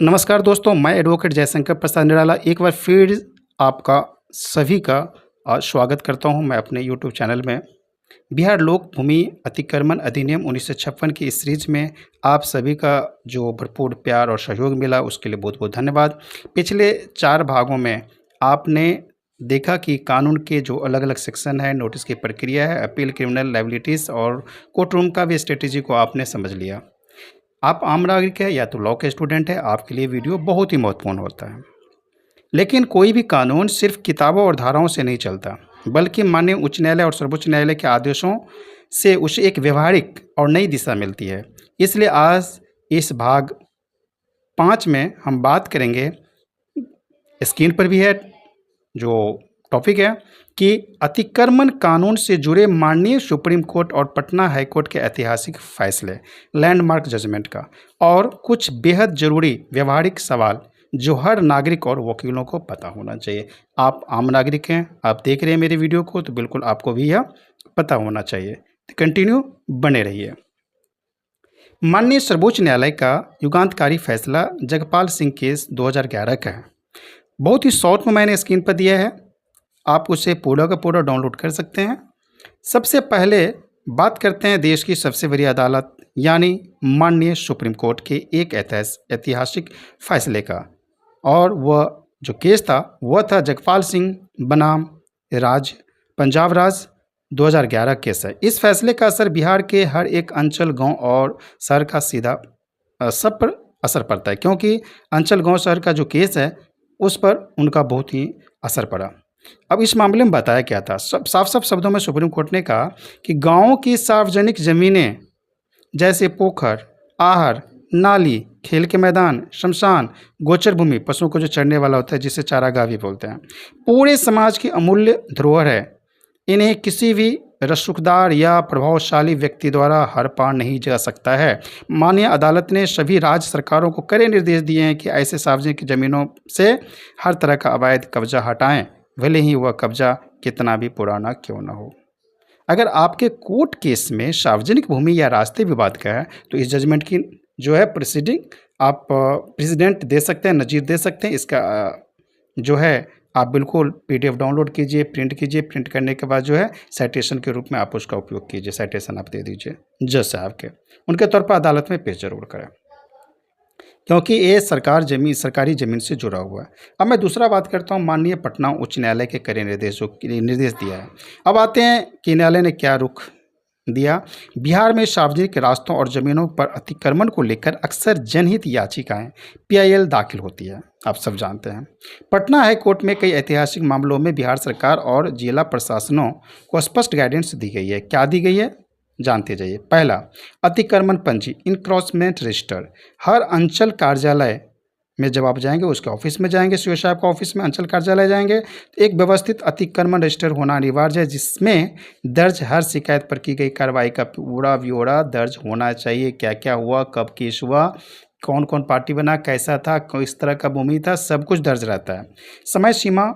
नमस्कार दोस्तों, मैं एडवोकेट जयशंकर प्रसाद निराला एक बार फिर आपका सभी का स्वागत करता हूं मैं अपने यूट्यूब चैनल में। बिहार लोक भूमि अतिक्रमण अधिनियम 1956 की इस सीरीज में आप सभी का जो भरपूर प्यार और सहयोग मिला उसके लिए बहुत-बहुत धन्यवाद। पिछले 4 भागों में आपने देखा कि कानून के जो अलग-अलग सेक्शन है, नोटिस की प्रक्रिया है, अपील, क्रिमिनल लायबिलिटीज़ और कोर्ट रूम का भी स्ट्रैटेजी को आपने समझ लिया। आप आम नागरिक हैं या तो लॉ के स्टूडेंट हैं, आपके लिए वीडियो बहुत ही महत्वपूर्ण होता है। लेकिन कोई भी कानून सिर्फ किताबों और धाराओं से नहीं चलता, बल्कि माननीय उच्च न्यायालय और सर्वोच्च न्यायालय के आदेशों से उसे एक व्यवहारिक और नई दिशा मिलती है। इसलिए आज इस भाग 5 में हम बात करेंगे, स्क्रीन पर भी है जो टॉपिक है कि अतिक्रमण कानून से जुड़े माननीय सुप्रीम कोर्ट और पटना हाई कोर्ट के ऐतिहासिक फैसले, लैंडमार्क जजमेंट का, और कुछ बेहद ज़रूरी व्यवहारिक सवाल जो हर नागरिक और वकीलों को पता होना चाहिए। आप आम नागरिक हैं, आप देख रहे हैं मेरे वीडियो को, तो बिल्कुल आपको भी यह पता होना चाहिए। तो कंटिन्यू बने रहिए। माननीय सर्वोच्च न्यायालय का युगांतकारी फैसला जगपाल सिंह केस 2011 का है। बहुत ही शॉर्ट में मैंने स्क्रीन पर दिया है, आप उसे पूरा का पूरा डाउनलोड कर सकते हैं। सबसे पहले बात करते हैं देश की सबसे बड़ी अदालत यानी माननीय सुप्रीम कोर्ट के एक ऐतिहासिक फैसले का, और वह जो केस था वह था जगपाल सिंह बनाम राज पंजाब राज 2011 केस है। इस फैसले का असर बिहार के हर एक अंचल, गांव और शहर का सीधा सब पर असर पड़ता है, क्योंकि अंचल, गांव, शहर का जो केस है उस पर उनका बहुत ही असर पड़ा। अब इस मामले में बताया क्या था, सब साफ-साफ शब्दों में सुप्रीम कोर्ट ने कहा कि गाँव की सार्वजनिक ज़मीनें जैसे पोखर, आहर, नाली, खेल के मैदान, श्मशान, गोचर भूमि, पशुओं को जो चरने वाला होता है जिसे चारागाह भी बोलते हैं, पूरे समाज की अमूल्य धरोहर है। इन्हें किसी भी रसूखदार या प्रभावशाली व्यक्ति द्वारा हर पार नहीं जा सकता है। माननीय अदालत ने सभी राज्य सरकारों को कड़े निर्देश दिए हैं कि ऐसे सार्वजनिक ज़मीनों से हर तरह का अवैध कब्जा हटाएं, भले ही वह कब्जा कितना भी पुराना क्यों न हो। अगर आपके कोर्ट केस में सार्वजनिक भूमि या रास्ते विवाद का है, तो इस जजमेंट की जो है प्रोसीडिंग आप प्रेसिडेंट दे सकते हैं, नज़ीर दे सकते हैं। इसका जो है आप बिल्कुल पीडीएफ डाउनलोड कीजिए, प्रिंट कीजिए। प्रिंट करने के बाद जो है साइटेशन के रूप में आप उसका उपयोग कीजिए, साइटेशन आप दे दीजिए जज साहब के। उनके तौर पर अदालत में पेश जरूर करें, क्योंकि ये सरकारी ज़मीन से जुड़ा हुआ है। अब मैं दूसरा बात करता हूँ माननीय पटना उच्च न्यायालय के कड़े निर्देशों के लिए निर्देश दिया है। अब आते हैं कि न्यायालय ने क्या रुख दिया। बिहार में सार्वजनिक रास्तों और ज़मीनों पर अतिक्रमण को लेकर अक्सर जनहित याचिकाएं पीआईएल दाखिल होती है, आप सब जानते हैं। पटना हाई कोर्ट में कई ऐतिहासिक मामलों में बिहार सरकार और जिला प्रशासनों को स्पष्ट गाइडेंस दी गई है। क्या दी गई है, जानते जाइए। पहला, अतिक्रमण पंजी, इनक्रॉचमेंट रजिस्टर। हर अंचल कार्यालय में जब आप जाएंगे, उसके ऑफिस में जाएंगे, सीओ साहब का ऑफिस में अंचल कार्यालय जाएंगे, तो एक व्यवस्थित अतिक्रमण रजिस्टर होना अनिवार्य है, जिसमें दर्ज हर शिकायत पर की गई कार्रवाई का पूरा ब्यौरा दर्ज होना चाहिए। क्या क्या हुआ, कब केस हुआ, कौन कौन पार्टी बना, कैसा था, किस तरह का भूमि था, सब कुछ दर्ज रहता है। समय सीमा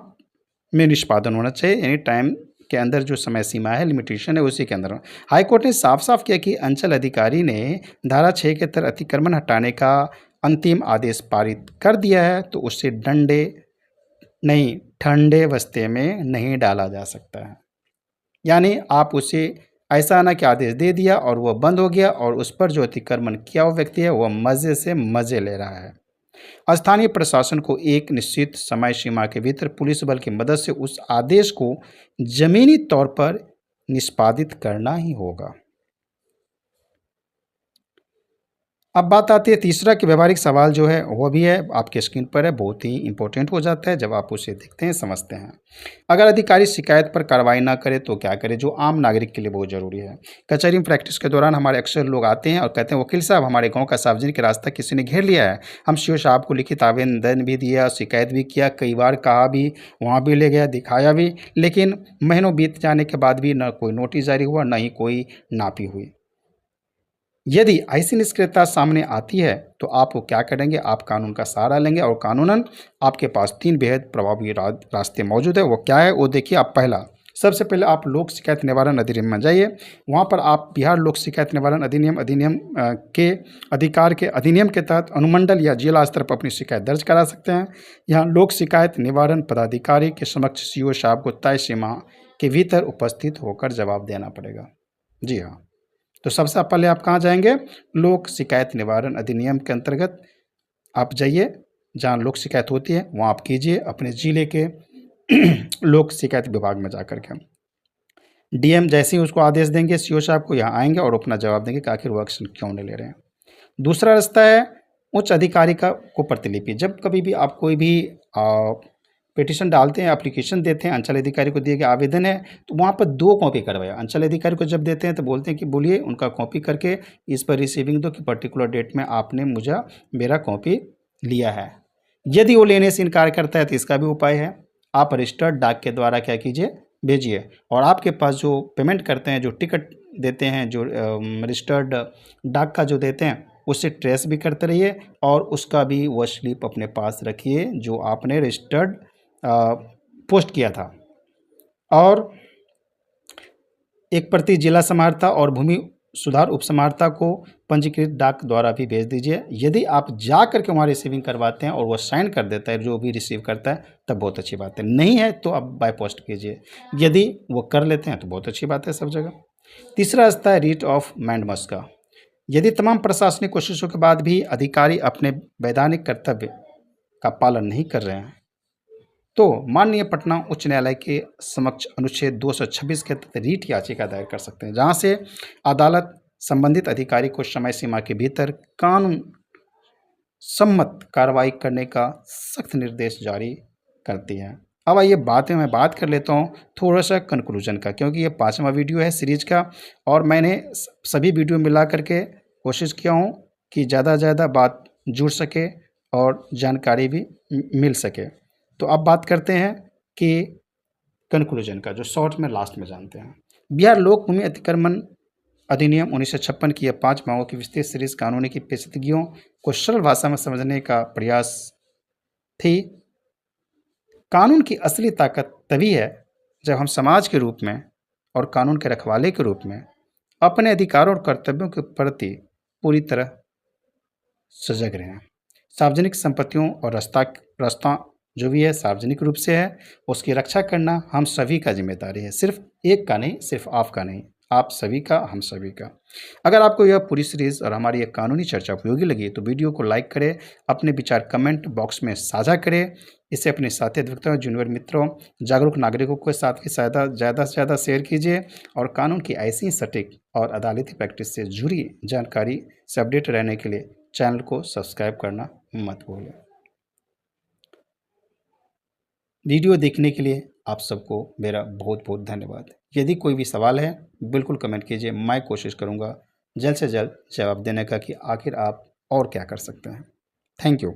में निष्पादन होना चाहिए, यानी टाइम के अंदर जो समय सीमा है, लिमिटेशन है, उसी के अंदर। हाईकोर्ट ने साफ साफ किया कि अंचल अधिकारी ने धारा 6 के तहत अतिक्रमण हटाने का अंतिम आदेश पारित कर दिया है, तो उससे डंडे नहीं, ठंडे बस्ते में नहीं डाला जा सकता है। यानी आप उसे ऐसा ना कि आदेश दे दिया और वह बंद हो गया और उस पर जो अतिक्रमण किया हुआ व्यक्ति है वह मज़े से मज़े ले रहा है। स्थानीय प्रशासन को एक निश्चित समय सीमा के भीतर पुलिस बल की मदद से उस आदेश को जमीनी तौर पर निष्पादित करना ही होगा। अब बात आती है तीसरा कि व्यवहारिक सवाल जो है वह भी है, आपके स्क्रीन पर है, बहुत ही इंपॉर्टेंट हो जाता है जब आप उसे देखते हैं, समझते हैं। अगर अधिकारी शिकायत पर कार्रवाई ना करे तो क्या करे, जो आम नागरिक के लिए बहुत ज़रूरी है। कचहरी में प्रैक्टिस के दौरान हमारे अक्सर लोग आते हैं और कहते हैं, वकील साहब हमारे गाँव का सार्वजनिक रास्ता किसी ने घेर लिया है। हम सीओ साहब को लिखित आवेदन भी दिया, शिकायत भी किया, कई बार कहा भी, वहाँ भी ले गया, दिखाया भी, लेकिन महीनों बीत जाने के बाद भी न कोई नोटिस जारी हुआ, न ही कोई नापी हुई। यदि ऐसी निष्क्रियता सामने आती है तो आप वो क्या करेंगे, आप कानून का सहारा लेंगे, और कानूनन आपके पास 3 बेहद प्रभावी रास्ते मौजूद है। वो क्या है, वो देखिए आप। पहला, सबसे पहले आप लोक शिकायत निवारण अधिनियम में जाइए। वहाँ पर आप बिहार लोक शिकायत निवारण अधिनियम के अधिकार के अधिनियम के तहत अनुमंडल या जिला स्तर पर अपनी शिकायत दर्ज करा सकते हैं। यहाँ लोक शिकायत निवारण पदाधिकारी के समक्ष सीओ साहब को तय सीमा के भीतर उपस्थित होकर जवाब देना पड़ेगा। जी हाँ, तो सबसे पहले आप कहाँ जाएंगे? लोक शिकायत निवारण अधिनियम के अंतर्गत आप जाइए, जहाँ लोक शिकायत होती है वहाँ आप कीजिए अपने जिले के लोक शिकायत विभाग में जाकर के। डीएम जैसे ही उसको आदेश देंगे, सीओ साहब को यहाँ आएंगे और अपना जवाब देंगे कि आखिर वो एक्शन क्यों नहीं ले रहे हैं। दूसरा रास्ता है उच्च अधिकारी को प्रतिलिपि। जब कभी भी आप कोई भी पिटिशन डालते हैं, एप्लीकेशन देते हैं, अंचल अधिकारी को दिए गए आवेदन है, तो वहाँ पर 2 कॉपी करवाए। अंचल अधिकारी को जब देते हैं तो बोलते हैं कि बोलिए, उनका कॉपी करके इस पर रिसीविंग दो कि पर्टिकुलर डेट में आपने मेरा कॉपी लिया है। यदि वो लेने से इनकार करता है तो इसका भी उपाय है, आप रजिस्टर्ड डाक के द्वारा क्या कीजिए, भेजिए। और आपके पास जो पेमेंट करते हैं, जो टिकट देते हैं, जो रजिस्टर्ड डाक का जो देते हैं, उससे ट्रेस भी करते रहिए और उसका भी वो स्लिप अपने पास रखिए जो आपने रजिस्टर्ड पोस्ट किया था। और एक प्रति जिला समाहर्ता और भूमि सुधार उप समाहर्ता को पंजीकृत डाक द्वारा भी भेज दीजिए। यदि आप जा करके वहाँ रिसीविंग करवाते हैं और वो साइन कर देता है जो भी रिसीव करता है, तब बहुत अच्छी बात है। नहीं है तो आप बाय पोस्ट कीजिए। यदि वो कर लेते हैं तो बहुत अच्छी बात है सब जगह। तीसरा रास्ता है रीट ऑफ मैंडमस का। यदि तमाम प्रशासनिक कोशिशों के बाद भी अधिकारी अपने वैधानिक कर्तव्य का पालन नहीं कर रहे हैं, तो माननीय पटना उच्च न्यायालय के समक्ष अनुच्छेद 226 के तहत रीट याचिका दायर कर सकते हैं, जहां से अदालत संबंधित अधिकारी को समय सीमा के भीतर कानून सम्मत कार्रवाई करने का सख्त निर्देश जारी करती है। अब आइए मैं बात कर लेता हूँ थोड़ा सा कंक्लूजन का, क्योंकि ये 5वां वीडियो है सीरीज का और मैंने सभी वीडियो मिला करके कोशिश किया हूँ कि ज़्यादा से ज़्यादा बात जुड़ सके और जानकारी भी मिल सके। तो अब बात करते हैं कि कंक्लूजन का, जो शॉर्ट में लास्ट में जानते हैं। बिहार लोक भूमि अतिक्रमण अधिनियम 1956 की यह 5 मांगों की विस्तृत सीरीज कानूनी की पेचीदगियों को सरल भाषा में समझने का प्रयास थी। कानून की असली ताकत तभी है जब हम समाज के रूप में और कानून के रखवाले के रूप में अपने अधिकारों और कर्तव्यों के प्रति पूरी तरह सजग रहें। सार्वजनिक संपत्तियों और रास्ता जो भी है सार्वजनिक रूप से है, उसकी रक्षा करना हम सभी का जिम्मेदारी है, सिर्फ एक का नहीं, सिर्फ आपका नहीं, आप सभी का, हम सभी का। अगर आपको यह पूरी सीरीज और हमारी यह कानूनी चर्चा उपयोगी लगी तो वीडियो को लाइक करें, अपने विचार कमेंट बॉक्स में साझा करें, इसे अपने साथी अधिवक्ताओं, जूनियर मित्रों, जागरूक नागरिकों के साथ भी ज़्यादा से ज़्यादा शेयर कीजिए और कानून की ऐसी सटीक और अदालती प्रैक्टिस से जुड़ी जानकारी से अपडेट रहने के लिए चैनल को सब्सक्राइब करना मत भूलें। वीडियो देखने के लिए आप सबको मेरा बहुत बहुत धन्यवाद। यदि कोई भी सवाल है बिल्कुल कमेंट कीजिए, मैं कोशिश करूँगा जल्द से जल्द जवाब देने का कि आखिर आप और क्या कर सकते हैं। Thank you.